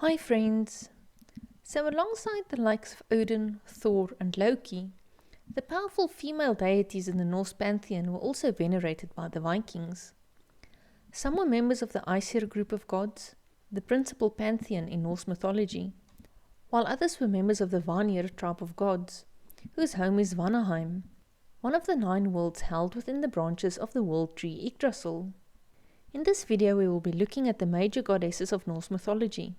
Hi friends! So alongside the likes of Odin, Thor and Loki, the powerful female deities in the Norse pantheon were also venerated by the Vikings. Some were members of the Æsir group of gods, the principal pantheon in Norse mythology, while others were members of the Vanir tribe of gods, whose home is Vanaheim, one of the 9 worlds held within the branches of the world tree Yggdrasil. In this video we will be looking at the major goddesses of Norse mythology,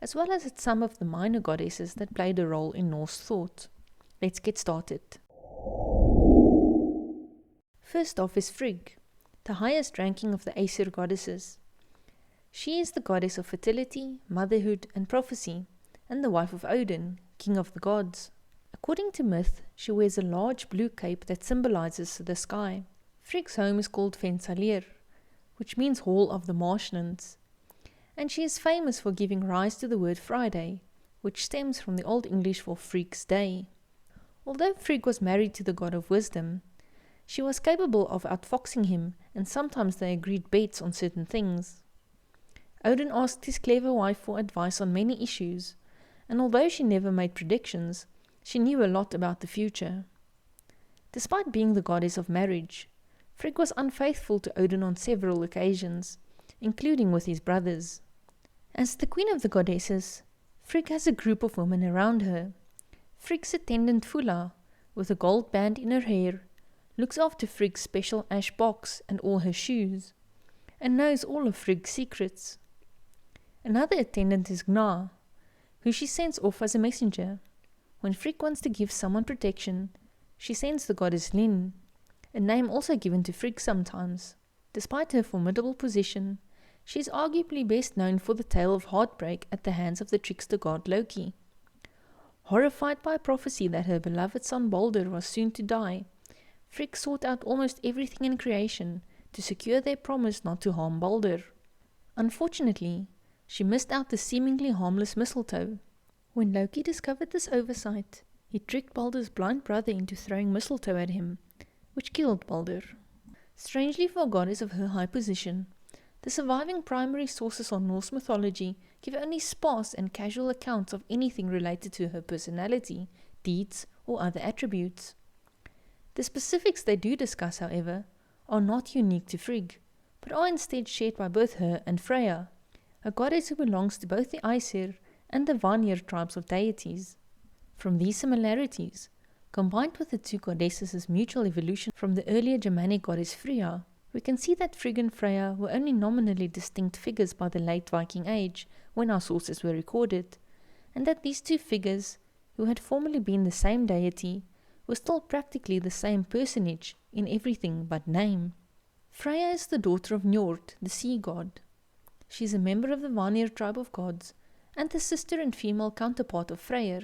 as well as at some of the minor goddesses that played a role in Norse thought. Let's get started. First off is Frigg, the highest ranking of the Æsir goddesses. She is the goddess of fertility, motherhood and prophecy, and the wife of Odin, king of the gods. According to myth, she wears a large blue cape that symbolizes the sky. Frigg's home is called Fensalir, which means Hall of the Marshlands, and she is famous for giving rise to the word Friday, which stems from the Old English for Frigg's Day. Although Frigg was married to the god of wisdom, she was capable of outfoxing him, and sometimes they agreed bets on certain things. Odin asked his clever wife for advice on many issues, and although she never made predictions, she knew a lot about the future. Despite being the goddess of marriage, Frigg was unfaithful to Odin on several occasions, including with his brothers. As the queen of the goddesses, Frigg has a group of women around her. Frigg's attendant Fulla, with a gold band in her hair, looks after Frigg's special ash box and all her shoes, and knows all of Frigg's secrets. Another attendant is Gna, who she sends off as a messenger. When Frigg wants to give someone protection, she sends the goddess Lin, a name also given to Frigg sometimes. Despite her formidable position, she is arguably best known for the tale of heartbreak at the hands of the trickster god Loki. Horrified by a prophecy that her beloved son Balder was soon to die, Frigg sought out almost everything in creation to secure their promise not to harm Balder. Unfortunately, she missed out the seemingly harmless mistletoe. When Loki discovered this oversight, he tricked Balder's blind brother into throwing mistletoe at him, which killed Balder. Strangely for a goddess of her high position, the surviving primary sources on Norse mythology give only sparse and casual accounts of anything related to her personality, deeds, or other attributes. The specifics they do discuss, however, are not unique to Frigg, but are instead shared by both her and Freya, a goddess who belongs to both the Æsir and the Vanir tribes of deities. From these similarities, combined with the two goddesses' mutual evolution from the earlier Germanic goddess Freya, we can see that Frigg and Freya were only nominally distinct figures by the late Viking Age when our sources were recorded, and that these two figures, who had formerly been the same deity, were still practically the same personage in everything but name. Freya is the daughter of Njord, the sea god. She is a member of the Vanir tribe of gods and the sister and female counterpart of Freyr,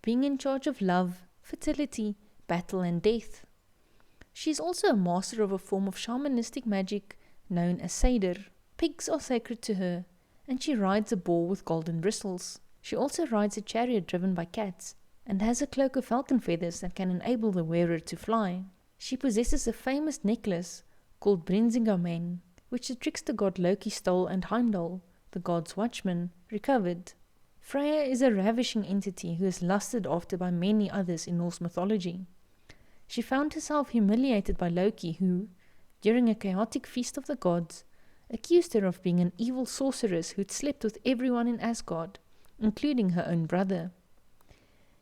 being in charge of love, fertility, battle and death. She is also a master of a form of shamanistic magic known as Seder. Pigs are sacred to her, and she rides a boar with golden bristles. She also rides a chariot driven by cats, and has a cloak of falcon feathers that can enable the wearer to fly. She possesses a famous necklace called Brinsingamen, which the trickster god Loki stole and Heimdall, the god's watchman, recovered. Freya is a ravishing entity who is lusted after by many others in Norse mythology. She found herself humiliated by Loki who, during a chaotic feast of the gods, accused her of being an evil sorceress who'd slept with everyone in Asgard, including her own brother.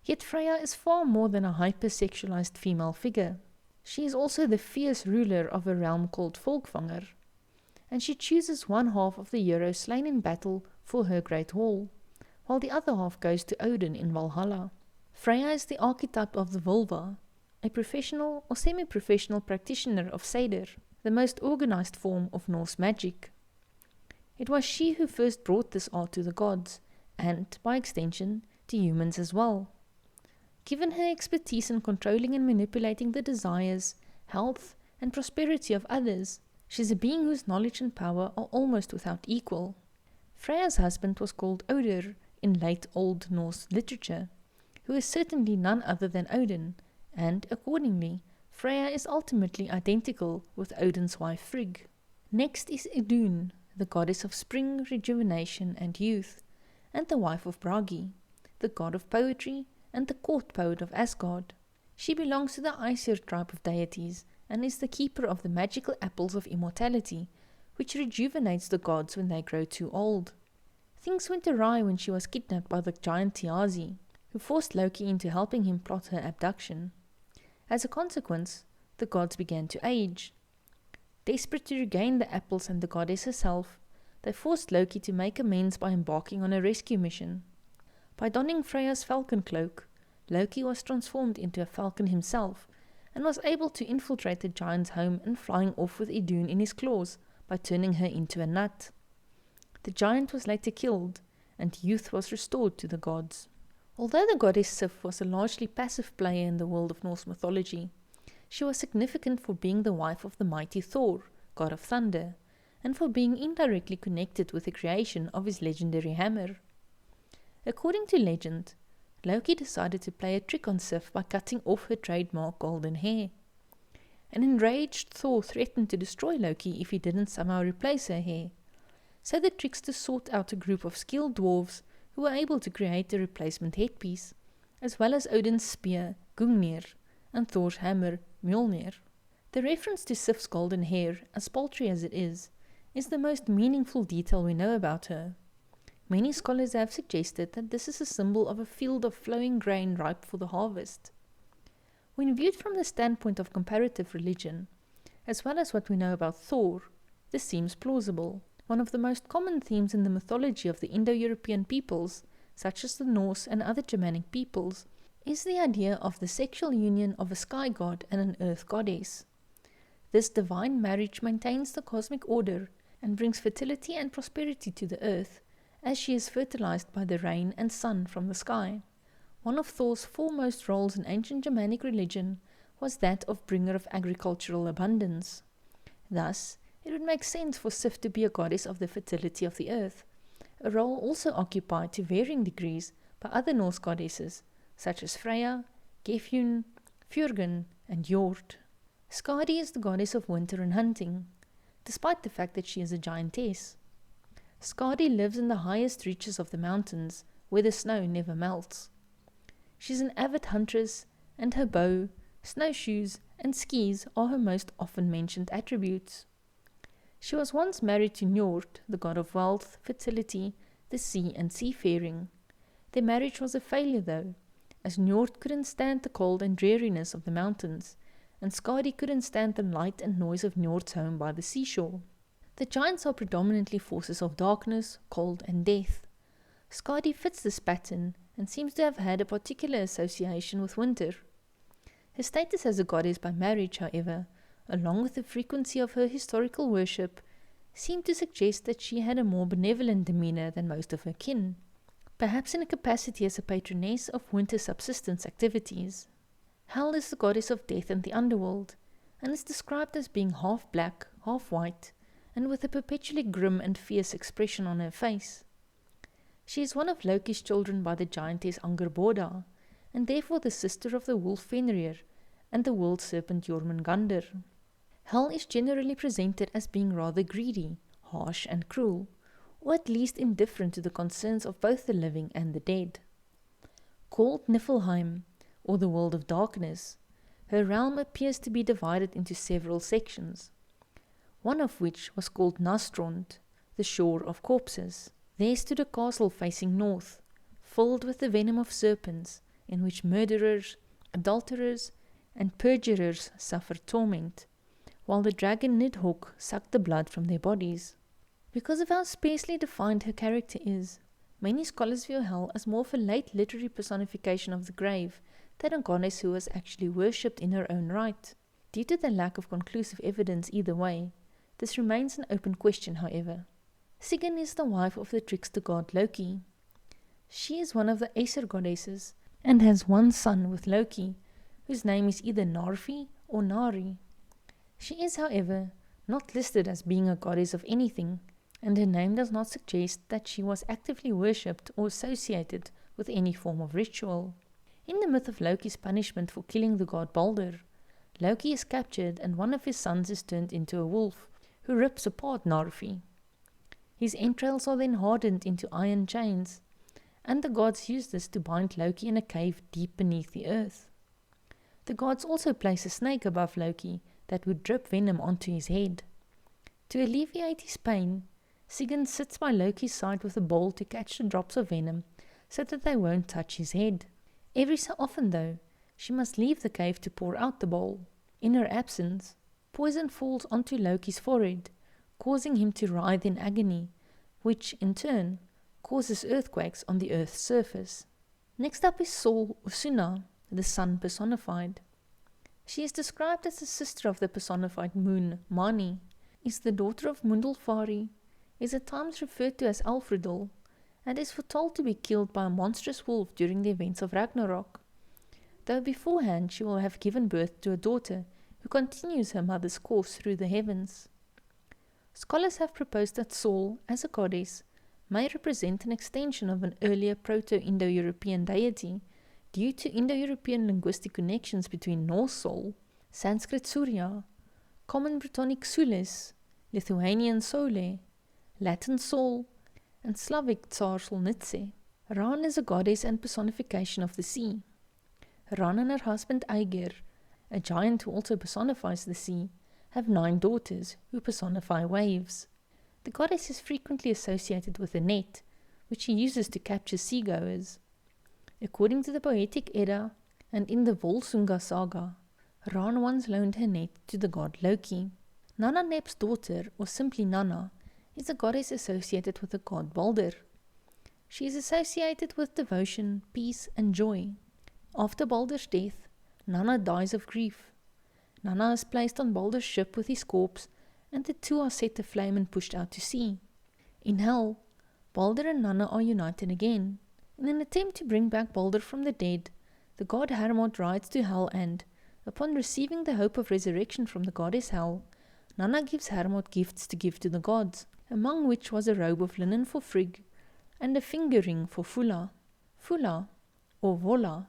Yet Freya is far more than a hypersexualized female figure. She is also the fierce ruler of a realm called Folkvanger, and she chooses one half of the heroes slain in battle for her great hall, while the other half goes to Odin in Valhalla. Freya is the archetype of the vulva, a professional or semi-professional practitioner of Seder, the most organized form of Norse magic. It was she who first brought this art to the gods, and, by extension, to humans as well. Given her expertise in controlling and manipulating the desires, health, and prosperity of others, she is a being whose knowledge and power are almost without equal. Freya's husband was called Odin in late Old Norse literature, who is certainly none other than Odin, and, accordingly, Freya is ultimately identical with Odin's wife Frigg. Next is Idun, the goddess of spring, rejuvenation and youth, and the wife of Bragi, the god of poetry and the court poet of Asgard. She belongs to the Æsir tribe of deities and is the keeper of the magical apples of immortality, which rejuvenates the gods when they grow too old. Things went awry when she was kidnapped by the giant Thiazi, who forced Loki into helping him plot her abduction. As a consequence, the gods began to age. Desperate to regain the apples and the goddess herself, they forced Loki to make amends by embarking on a rescue mission. By donning Freya's falcon cloak, Loki was transformed into a falcon himself, and was able to infiltrate the giant's home and flying off with Idun in his claws by turning her into a nut. The giant was later killed, and youth was restored to the gods. Although the goddess Sif was a largely passive player in the world of Norse mythology, she was significant for being the wife of the mighty Thor, god of thunder, and for being indirectly connected with the creation of his legendary hammer. According to legend, Loki decided to play a trick on Sif by cutting off her trademark golden hair. An enraged Thor threatened to destroy Loki if he didn't somehow replace her hair, so the trickster sought out a group of skilled dwarves who were able to create a replacement headpiece, as well as Odin's spear, Gungnir, and Thor's hammer, Mjolnir. The reference to Sif's golden hair, as paltry as it is the most meaningful detail we know about her. Many scholars have suggested that this is a symbol of a field of flowing grain ripe for the harvest. When viewed from the standpoint of comparative religion, as well as what we know about Thor, this seems plausible. One of the most common themes in the mythology of the Indo-European peoples, such as the Norse and other Germanic peoples, is the idea of the sexual union of a sky god and an earth goddess. This divine marriage maintains the cosmic order and brings fertility and prosperity to the earth, as she is fertilized by the rain and sun from the sky. One of Thor's foremost roles in ancient Germanic religion was that of bringer of agricultural abundance. Thus, it would make sense for Sif to be a goddess of the fertility of the earth, a role also occupied to varying degrees by other Norse goddesses, such as Freya, Gefjun, Fjörgen, and Gerdr. Skadi is the goddess of winter and hunting, despite the fact that she is a giantess. Skadi lives in the highest reaches of the mountains, where the snow never melts. She is an avid huntress, and her bow, snowshoes, and skis are her most often mentioned attributes. She was once married to Njord, the god of wealth, fertility, the sea, and seafaring. Their marriage was a failure though, as Njord couldn't stand the cold and dreariness of the mountains, and Skadi couldn't stand the light and noise of Njord's home by the seashore. The giants are predominantly forces of darkness, cold, and death. Skadi fits this pattern and seems to have had a particular association with winter. Her status as a goddess by marriage, however, along with the frequency of her historical worship, seemed to suggest that she had a more benevolent demeanor than most of her kin, perhaps in a capacity as a patroness of winter subsistence activities. Hel is the goddess of death and the underworld, and is described as being half black, half white, and with a perpetually grim and fierce expression on her face. She is one of Loki's children by the giantess Angerboda, and therefore the sister of the wolf Fenrir and the world serpent Jormungandr. Hel is generally presented as being rather greedy, harsh and cruel, or at least indifferent to the concerns of both the living and the dead. Called Niflheim, or the world of darkness, her realm appears to be divided into several sections, one of which was called Nastrond, the shore of corpses. There stood a castle facing north, filled with the venom of serpents, in which murderers, adulterers, and perjurers suffered torment, while the dragon Nidhogg sucked the blood from their bodies. Because of how sparsely defined her character is, many scholars view Hel as more of a late literary personification of the grave than a goddess who was actually worshipped in her own right. Due to the lack of conclusive evidence either way, this remains an open question, however. Sigyn is the wife of the trickster god Loki. She is one of the Æsir goddesses and has one son with Loki, whose name is either Narfi or Nari. She is, however, not listed as being a goddess of anything, and her name does not suggest that she was actively worshipped or associated with any form of ritual. In the myth of Loki's punishment for killing the god Balder, Loki is captured and one of his sons is turned into a wolf, who rips apart Narfi. His entrails are then hardened into iron chains, and the gods used this to bind Loki in a cave deep beneath the earth. The gods also place a snake above Loki that would drip venom onto his head. To alleviate his pain, Sigyn sits by Loki's side with a bowl to catch the drops of venom so that they won't touch his head. Every so often, though, she must leave the cave to pour out the bowl. In her absence, poison falls onto Loki's forehead, causing him to writhe in agony, which, in turn, causes earthquakes on the earth's surface. Next up is Sol Usuna, the sun personified. She is described as the sister of the personified moon, Mani, is the daughter of Mundalfari, is at times referred to as Alfredal, and is foretold to be killed by a monstrous wolf during the events of Ragnarok, though beforehand she will have given birth to a daughter who continues her mother's course through the heavens. Scholars have proposed that Sol, as a goddess, may represent an extension of an earlier Proto-Indo-European deity due to Indo-European linguistic connections between Norse Sol, Sanskrit Surya, Common Brittonic Sulis, Lithuanian Sole, Latin Sol, and Slavic Tsar Solnitse. Ran is a goddess and personification of the sea. Ran and her husband Ægir, a giant who also personifies the sea, have 9 daughters who personify waves. The goddess is frequently associated with a net, which she uses to capture seagoers. According to the Poetic Edda and in the Volsunga saga, Ran once loaned her net to the god Loki. Nanna Nep's daughter, or simply Nanna, is a goddess associated with the god Balder. She is associated with devotion, peace, and joy. After Balder's death, Nanna dies of grief. Nanna is placed on Balder's ship with his corpse, and the two are set aflame and pushed out to sea. In hell, Balder and Nanna are united again. In an attempt to bring back Balder from the dead, the god Hermod rides to hell and, upon receiving the hope of resurrection from the goddess Hel, Nanna gives Hermod gifts to give to the gods, among which was a robe of linen for Frigg and a finger ring for Fulla. Fulla, or Volla,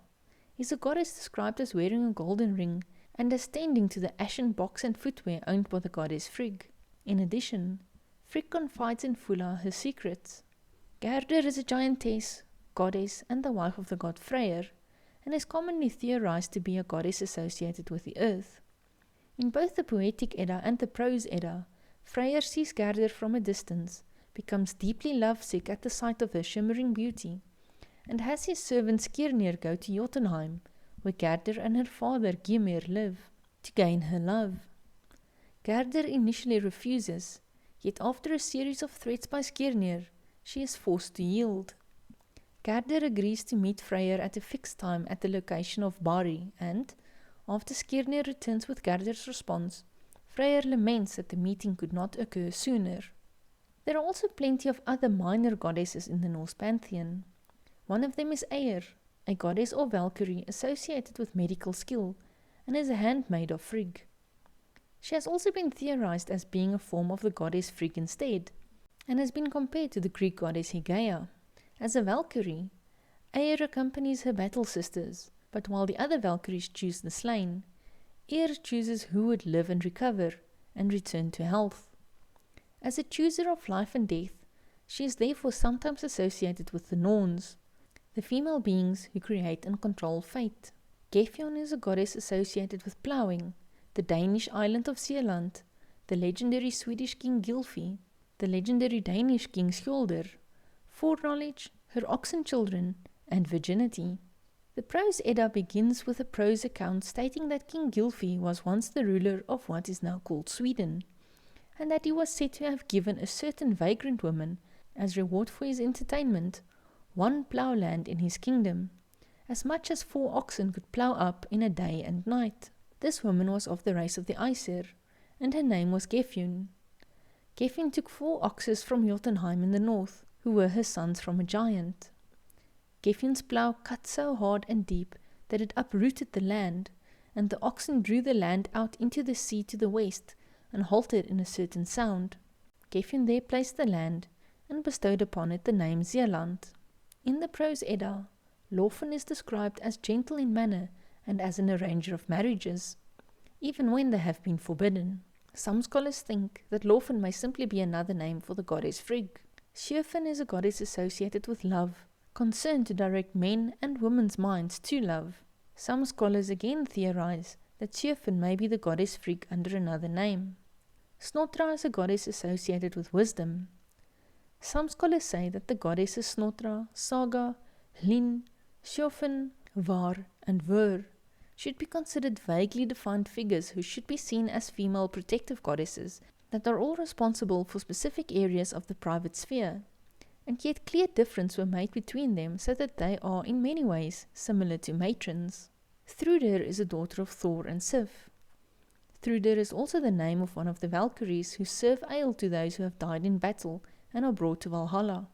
is a goddess described as wearing a golden ring and as tending to the ashen box and footwear owned by the goddess Frigg. In addition, Frigg confides in Fulla her secrets. Gerdr is a giantess, goddess, and the wife of the god Freya, and is commonly theorized to be a goddess associated with the earth. In both the Poetic Edda and the Prose Edda, Freya sees Gerdr from a distance, becomes deeply lovesick at the sight of her shimmering beauty, and has his servant Skirnir go to Jotunheim, where Gerdr and her father Gymir live, to gain her love. Gerdr initially refuses, yet after a series of threats by Skirnir, she is forced to yield. Gerdr agrees to meet Freya at a fixed time at the location of Bari, and, after Skirnir returns with Gerdr's response, Freya laments that the meeting could not occur sooner. There are also plenty of other minor goddesses in the Norse pantheon. One of them is Æsir, a goddess or Valkyrie associated with medical skill, and is a handmaid of Frigg. She has also been theorized as being a form of the goddess Frigg instead, and has been compared to the Greek goddess Hygieia. As a Valkyrie, Æsir accompanies her battle sisters, but while the other Valkyries choose the slain, Æsir chooses who would live and recover, and return to health. As a chooser of life and death, she is therefore sometimes associated with the Norns, the female beings who create and control fate. Gefjun is a goddess associated with ploughing, the Danish island of Zealand, the legendary Swedish king Gylfi, the legendary Danish king Skjoldr, foreknowledge, her oxen children, and virginity. The Prose Edda begins with a prose account stating that King Gylfi was once the ruler of what is now called Sweden, and that he was said to have given a certain vagrant woman, as reward for his entertainment, 1 ploughland in his kingdom, as much as 4 oxen could plough up in a day and night. This woman was of the race of the Æsir, and her name was Gefjun. Gefjun took 4 oxes from Jotunheim in the north, who were her sons from a giant. Gefjun's plough cut so hard and deep that it uprooted the land, and the oxen drew the land out into the sea to the west, and halted in a certain sound. Gefjun there placed the land, and bestowed upon it the name Zealand. In the Prose Edda, Lofn is described as gentle in manner and as an arranger of marriages, even when they have been forbidden. Some scholars think that Lofn may simply be another name for the goddess Frigg. Sjofn is a goddess associated with love, concerned to direct men and women's minds to love. Some scholars again theorize that Gefjun may be the goddess Frigg under another name. Snotra is a goddess associated with wisdom. Some scholars say that the goddesses Snotra, Saga, Hlin, Gefjun, Var, and Vur should be considered vaguely defined figures who should be seen as female protective goddesses that are all responsible for specific areas of the private sphere, and yet clear difference were made between them so that they are in many ways similar to matrons. Thrudr is a daughter of Thor and Sif. Thrudr is also the name of one of the Valkyries who serve ale to those who have died in battle and are brought to Valhalla.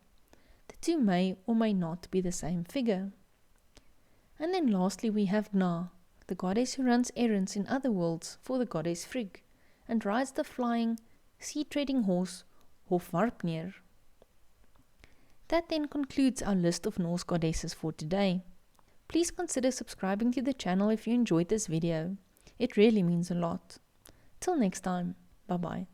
The two may or may not be the same figure. And then lastly we have Gna, the goddess who runs errands in other worlds for the goddess Frigg, and rides the flying, sea-treading horse Hofvarpnir. That then concludes our list of Norse goddesses for today. Please consider subscribing to the channel if you enjoyed this video. It really means a lot. Till next time, bye bye.